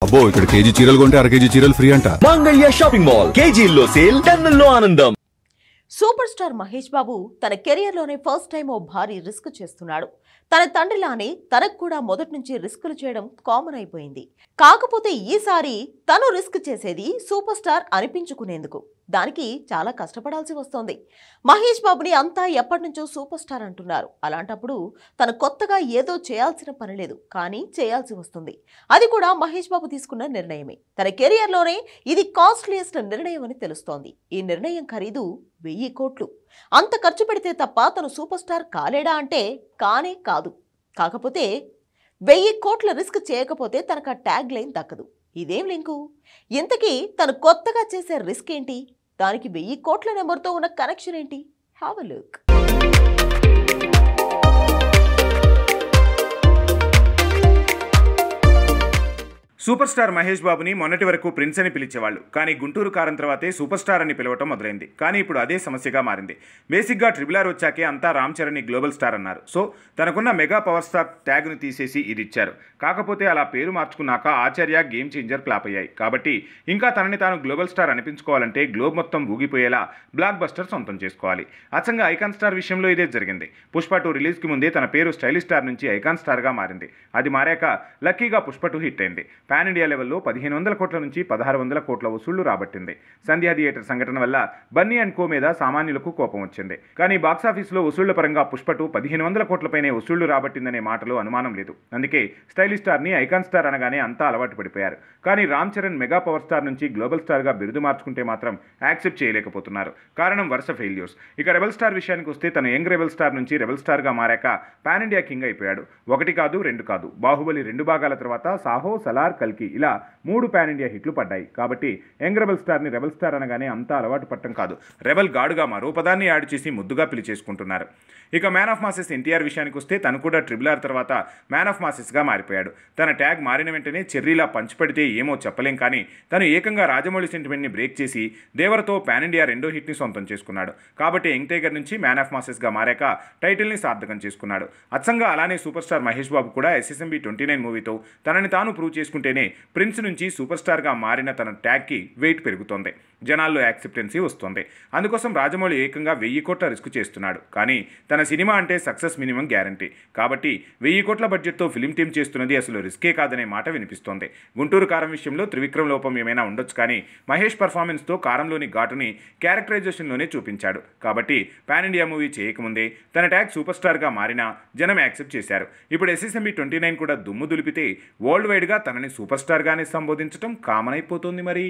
అబ్బో ఇక్కడ కేజీ చీరలు కొంటే అర కేజీ చీరలు ఫ్రీ అంట. మంగళ్య షాపింగ్ మాల్ కేజీల్లో సేల్, టన్నుల్లో ఆనందం. సూపర్ స్టార్ మహేష్ బాబు తన కెరియర్లోనే ఫస్ట్ టైం ఓ భారీ రిస్క్ చేస్తున్నాడు. తన తండ్రిలానే తనకు కూడా మొదటి నుంచి రిస్కులు చేయడం కామన్ అయిపోయింది. కాకపోతే ఈసారి తను రిస్క్ చేసేది సూపర్ స్టార్ అనిపించుకునేందుకు. దానికి చాలా కష్టపడాల్సి వస్తోంది. మహేష్ బాబుని అంతా ఎప్పటి నుంచో సూపర్ స్టార్ అంటున్నారు. అలాంటప్పుడు తను కొత్తగా ఏదో చేయాల్సిన పని లేదు, కానీ చేయాల్సి వస్తుంది. అది కూడా మహేష్ బాబు తీసుకున్న నిర్ణయమే. తన కెరియర్లోనే ఇది కాస్ట్లీయెస్ట్ నిర్ణయం అని తెలుస్తోంది. ఈ నిర్ణయం ఖరీదు 1000 కోట్లు. అంత ఖర్చు పెడితే తప్ప తను సూపర్ స్టార్ కాలేడా అంటే కానే కాదు. కాకపోతే 1000 కోట్ల రిస్క్ చేయకపోతే తనకు ఆ ట్యాగ్ లైన్ దక్కదు. ఇదేం లింకు? ఇంతకీ తను కొత్తగా చేసే రిస్క్ ఏంటి? దానికి 1000 కోట్ల నెంబర్తో ఉన్న కనెక్షన్ ఏంటి? Have a look. Super star Mahesh బాబుని మొన్నటి వరకు ప్రిన్స్ అని పిలిచేవాళ్ళు. కానీ గుంటూరు కారం తర్వాతే సూపర్ స్టార్ అని పిలవటం మొదలైంది. కానీ ఇప్పుడు అదే సమస్యగా మారింది. బేసిక్గా RRR వచ్చాకే అంతా రామ్ చరణ్ని గ్లోబల్ స్టార్ అన్నారు. సో తనకున్న మెగా పవర్ స్టార్ ట్యాగ్ను తీసేసి ఇది ఇచ్చారు. కాకపోతే అలా పేరు మార్చుకున్నాక ఆచార్య, గేమ్ చేంజర్ ఫ్లాప్ అయ్యాయి. కాబట్టి ఇంకా తనని తాను గ్లోబల్ స్టార్ అనిపించుకోవాలంటే గ్లోబ్ మొత్తం ఊగిపోయేలా బ్లాక్ బస్టర్ సొంతం చేసుకోవాలి. అచ్చంగా ఐకాన్ స్టార్ విషయంలో ఇదే జరిగింది. పుష్ప 2 రిలీజ్కి ముందే తన పేరు స్టైలిష్ స్టార్ నుంచి ఐకాన్ స్టార్గా మారింది. అది మారాక లక్కీగా పుష్ప 2 హిట్ అయింది. పాన్ ఇండియా లెవెల్లో 1500 కోట్ల నుంచి 1600 కోట్ల వసూళ్లు రాబట్టింది. సంధ్యా థియేటర్ సంఘటన వల్ల బన్నీ అండ్ కో మీద సామాన్యులకు కోపం వచ్చింది. కానీ బాక్సాఫీస్లో వసూళ్ల పరంగా పుష్ప 2 1500 కోట్లపైనే వసూళ్లు రాబట్టిందనే మాటలో అనుమానం లేదు. అందుకే స్టైలిష్ స్టార్ని ఐకాన్ స్టార్ అనగానే అంతా అలవాటు పడిపోయారు. కానీ Ram Charan mega power star నుంచి గ్లోబల్ స్టార్గా బిరుదు మార్చుకుంటే మాత్రం యాక్సెప్ట్ చేయలేకపోతున్నారు. కారణం వరుస ఫెయిల్యూర్స్. ఇక రెబల్ స్టార్ విషయానికి వస్తే తను యంగ్ రెబల్ స్టార్ నుంచి రెబల్ స్టార్గా మారాక పాన్ ఇండియా కింగ్ అయిపోయాడు. 1 కాదు 2 కాదు, బాహుబలి 2 భాగాల తర్వాత సాహో, సలార్, కల్కి ఇలా 3 పాన్ ఇండియా హిట్లు పడ్డాయి. కాబట్టి యంగ్ రెబల్ స్టార్ని రెబల్ స్టార్ అనగానే అంతా అలవాటు పట్టడం కాదు, రెబల్ గాడుగా మరో పదాన్ని యాడ్ చేసి ముద్దుగా పిలిచేసుకుంటున్నారు. ఇక మ్యాన్ ఆఫ్ మాసెస్ ఎన్టీఆర్ విషయానికి వస్తే తను కూడా RRR తర్వాత మ్యాన్ ఆఫ్ మాసెస్గా మారిపోయాడు. తన ట్యాగ్ మారిన వెంటనే చెర్రీలా పంచిపెడితే ఏమో చెప్పలేం. కానీ తను ఏకంగా రాజమౌళి సెంటిమెంట్ని బ్రేక్ చేసి దేవరతో పాన్ ఇండియా 2వ హిట్ని సొంతం చేసుకున్నాడు. కాబట్టి యంగ్ టైగర్ నుంచి మ్యాన్ ఆఫ్ మాసెస్గా మారాక టైటిల్ని సార్థకం చేసుకున్నాడు. అచ్చంగా అలానే సూపర్ స్టార్ మహేష్ బాబు కూడా SSMB 29 మూవీతో తనని తాను ప్రూవ్ చేసుకుంటేనే ప్రిన్స్ నుంచి సూపర్ స్టార్గా మారిన తన ట్యాగ్కి వెయిట్ పెరుగుతోంది, జనాల్లో యాక్సెప్టెన్సీ వస్తుంది. అందుకోసం రాజమౌళి ఏకంగా 1000 కోట్ల రిస్క్ చేస్తున్నాడు. కానీ తన సినిమా అంటే సక్సెస్ మినిమం గ్యారంటీ. కాబట్టి 1000 కోట్ల బడ్జెట్తో ఫిలిం టీం చేస్తున్నది అసలు రిస్కే కాదనే మాట వినిపిస్తోంది. గుంటూరు కారం విషయంలో త్రివిక్రమ్ లోపం ఏమైనా ఉండొచ్చు, కానీ మహేష్ పర్ఫార్మెన్స్తో కారంలోని ఘాటుని క్యారెక్టరైజేషన్లోనే చూపించాడు. కాబట్టి పాన్ ఇండియా మూవీ చేయకముందే తన ట్యాగ్ సూపర్ స్టార్గా మారినా జనం యాక్సెప్ట్ చేశారు. ఇప్పుడు SSMB 29 కూడా దుమ్ము దులిపితే వరల్డ్ వైడ్గా తనని సూపర్ స్టార్గానే సంబోధించడం కామన్ అయిపోతుంది మరి.